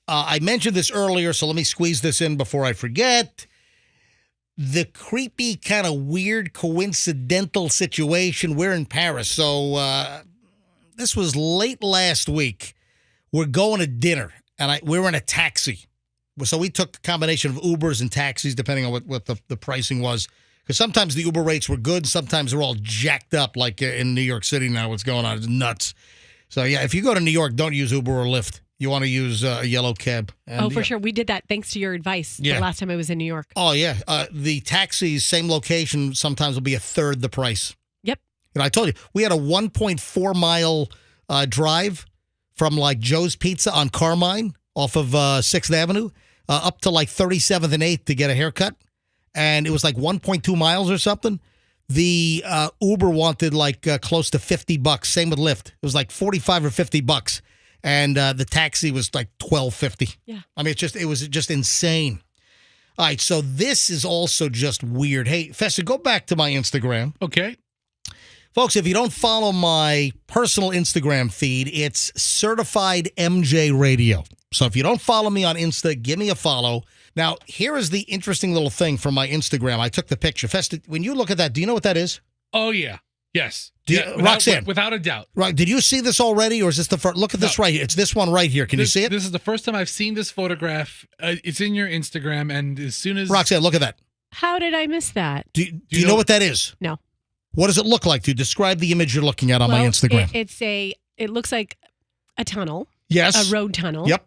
I mentioned this earlier, so let me squeeze this in before I forget. The creepy, kind of weird, coincidental situation. We're in Paris, so this was late last week. We're going to dinner, and we were in a taxi. So we took a combination of Ubers and taxis, depending on what the pricing was. Because sometimes the Uber rates were good, sometimes they're all jacked up, like in New York City now. What's going on? It's nuts. So, yeah, if you go to New York, don't use Uber or Lyft. You want to use a yellow cab. And, for sure. We did that thanks to your advice the last time I was in New York. Oh, yeah. The taxis, same location, sometimes will be a third the price. Yep. And I told you, we had a 1.4-mile drive from, like, Joe's Pizza on Carmine off of 6th Avenue up to, like, 37th and 8th to get a haircut. And it was, like, 1.2 miles or something. The Uber wanted, like, close to $50. Same with Lyft. It was, like, $45 or $50. And the taxi was like $12.50. Yeah. I mean, it was just insane. All right, so this is also just weird. Hey, Fester, go back to my Instagram. Okay. Folks, if you don't follow my personal Instagram feed, it's Certified MJ Radio. So if you don't follow me on Insta, give me a follow. Now, here is the interesting little thing from my Instagram. I took the picture. Fester, when you look at that, do you know what that is? Oh, yeah. Yes. Roxanne. Without a doubt. Right. Did you see this already, or is this the first? Look at this right here. It's this one right here. Can you see it? This is the first time I've seen this photograph. It's in your Instagram, and as soon as... Roxanne, look at that. How did I miss that? Do you know what that is? No. What does it look like? Describe the image you're looking at on my Instagram. It looks like a tunnel. Yes. A road tunnel. Yep.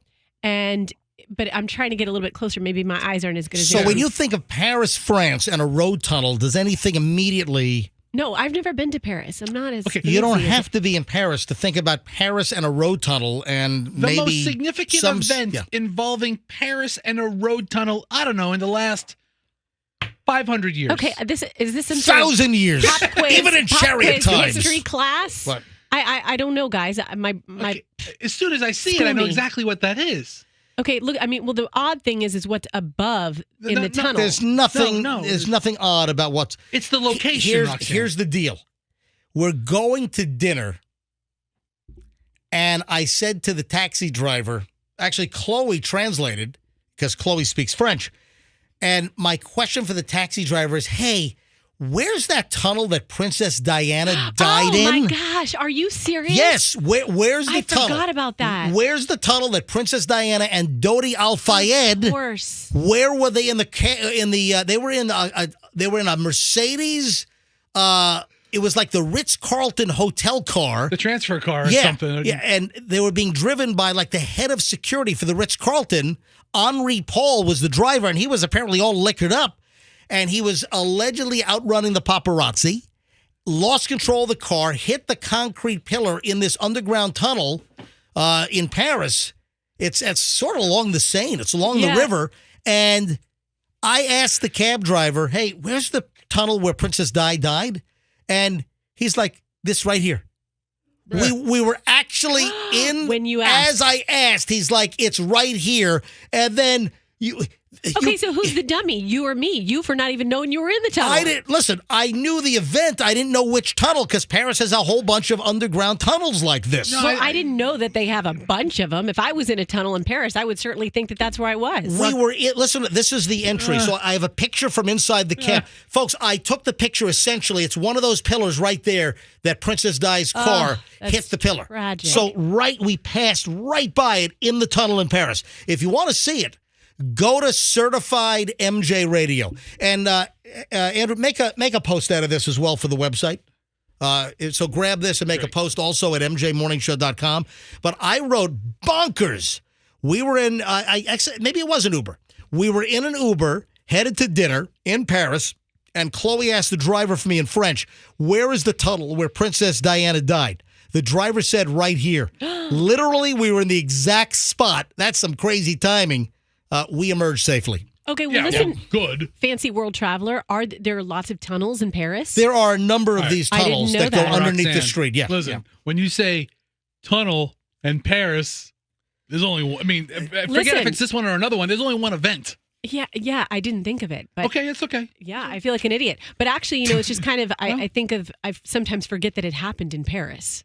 But I'm trying to get a little bit closer. Maybe my eyes aren't as good as So yours. when you think of Paris, France, and a road tunnel, does anything immediately... No, I've never been to Paris. I'm not as... Okay, you don't have to be in Paris to think about Paris and a road tunnel and maybe... The most significant event involving Paris and a road tunnel, I don't know, in the last 500 years. Okay, is this some 1,000 years. Pop quiz, Even in chariot times. History class? What? I don't know, guys. Okay. As soon as I see it, I know exactly what that is. Okay, look, I mean, well, the odd thing is what's above in the tunnel. There's nothing. There's nothing odd about what's. It's the location. Here's the deal. We're going to dinner, and I said to the taxi driver, actually, Chloe translated because Chloe speaks French, and my question for the taxi driver is, "Hey, where's that tunnel that Princess Diana died in?" Oh, my gosh. Are you serious? Yes. Where's the tunnel? I forgot about that. Where's the tunnel that Princess Diana and Dodi Al-Fayed? Of course. Where were they they were in a Mercedes. It was like the Ritz-Carlton hotel car. The transfer car or something. Yeah, and they were being driven by like the head of security for the Ritz-Carlton. Henri Paul was the driver, and he was apparently all liquored up. And he was allegedly outrunning the paparazzi, lost control of the car, hit the concrete pillar in this underground tunnel in Paris. It's sort of along the Seine. It's along the river. And I asked the cab driver, "Hey, where's the tunnel where Princess Di died?" And he's like, "This right here." We were actually in, when you asked. As I asked, he's like, "It's right here." And then Okay, so who's the dummy? You or me? You for not even knowing you were in the tunnel. I knew the event. I didn't know which tunnel because Paris has a whole bunch of underground tunnels like this. No, I didn't know that they have a bunch of them. If I was in a tunnel in Paris, I would certainly think that that's where I was. Listen, this is the entry. So I have a picture from inside the cab. Folks, I took the picture essentially. It's one of those pillars right there that Princess Di's car hit the pillar. Tragic. So we passed right by it in the tunnel in Paris. If you want to see it, go to Certified MJ Radio. And Andrew, make a post out of this as well for the website. So grab this and make a post also at mjmorningshow.com. But I wrote bonkers. We were in, maybe it was an Uber. We were in an Uber headed to dinner in Paris, and Chloe asked the driver for me in French, "Where is the tunnel where Princess Diana died?" The driver said, "Right here." Literally, we were in the exact spot. That's some crazy timing. We emerged safely. Okay, well, listen. Good. Fancy world traveler, are there lots of tunnels in Paris? There are a number of these tunnels that go underneath the street. Yeah. Listen, when you say tunnel and Paris, there's only one. I mean, forget if it's this one or another one. There's only one event. Yeah, I didn't think of it. But okay, it's okay. Yeah, I feel like an idiot. But actually, it's just kind of, I sometimes forget that it happened in Paris.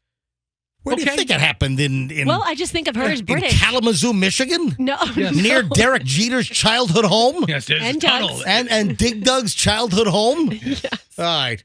Where do you think it happened? In Well, I just think of her as British. In Kalamazoo, Michigan? No. Yes. Near Derek Jeter's childhood home? Yes, there's And a tunnel. Doug's. And Dig Dug's childhood home? Yes. All right.